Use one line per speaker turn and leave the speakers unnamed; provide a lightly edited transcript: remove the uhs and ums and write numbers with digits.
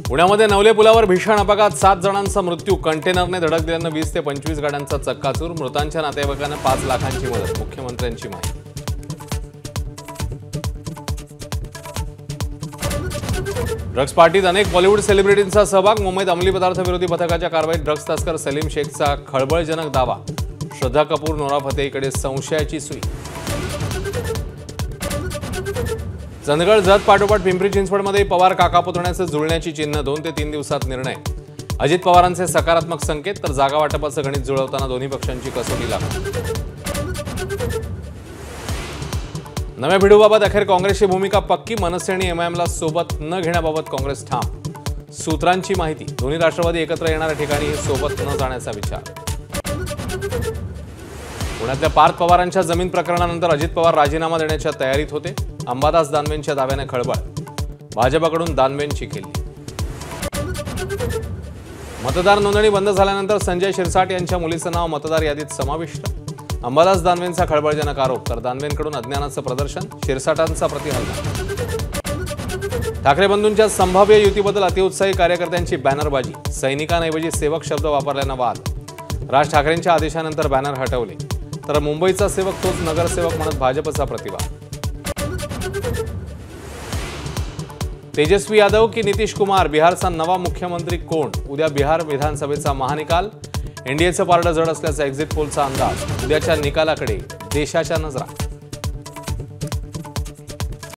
पुण्यामध्ये नवले पुलावर भीषण अपघात, 7 जणांचा मृत्यू. कंटेनरने धडक दिल्यानं 20 ते 25 गाड्यांचा चक्काचूर. मृतांच्या नातेवाईकांना 5 लाखांची मदत. मुख्यमंत्र्यांची माहिती. ड्रग्स पार्टीत अनेक बॉलिवूड सेलिब्रिटींचा सहभाग. मुंबईत अंमली पदार्थ विरोधी पथकाच्या कारवाईत ड्रग्स तस्कर सलीम शेखचा खळबळजनक दावा. श्रद्धा कपूर, नोरा फतेहीकडे संशयाची सुई. चंदगड जत पाठोपाठ पिंपरी चिंचवडमध्ये पवार काका पुतण्याचे जुळण्याची चिन्ह. 2 ते 3 दिवसात निर्णय. अजित पवारांचे सकारात्मक संकेत, तर जागा वाटपाचं गणित जुळवताना दोन्ही पक्षांची कसोटी लागली. नव्या भिडूबाबत अखेर काँग्रेसची भूमिका पक्की. मनसे आणि एमआयएमला सोबत न घेण्याबाबत काँग्रेस ठाम. सूत्रांची माहिती. दोन्ही राष्ट्रवादी एकत्र येणाऱ्या ठिकाणी सोबत न जाण्याचा विचार. पुण्यातल्या पार्थ पवारांच्या जमीन प्रकरणानंतर अजित पवार राजीनामा देण्याच्या तयारीत होते. अंबादास दानवेंच्या दाव्याने खळबळ. भाजपकडून दानवेंची केली. मतदार नोंदणी बंद झाल्यानंतर संजय शिरसाट यांच्या मुलीचं नाव मतदार यादीत समाविष्ट. अंबादास दानवेंचा खळबळजनक आरोप, तर दानवेंकडून अज्ञानाचं प्रदर्शन. शिरसाटांचा प्रतिहल्ला. ठाकरे बंधूंच्या संभाव्य युतीबद्दल अतिउत्साही कार्यकर्त्यांची बॅनरबाजी. सैनिकांऐवजी सेवक शब्द वापरल्यानं वाद. राज ठाकरेंच्या आदेशानंतर बॅनर हटवले, तर मुंबईचा सेवक तोच नगरसेवक म्हणत भाजपचा प्रतिवाद. तेजस्वी यादव की नितीश कुमार, बिहारचा नवा मुख्यमंत्री कोण? उद्या बिहार विधानसभेचा महानिकाल. एनडीएचं पारडं जड असल्याचा एक्झिट पोलचा अंदाज. उद्याच्या निकालाकडे देशाच्या नजरा.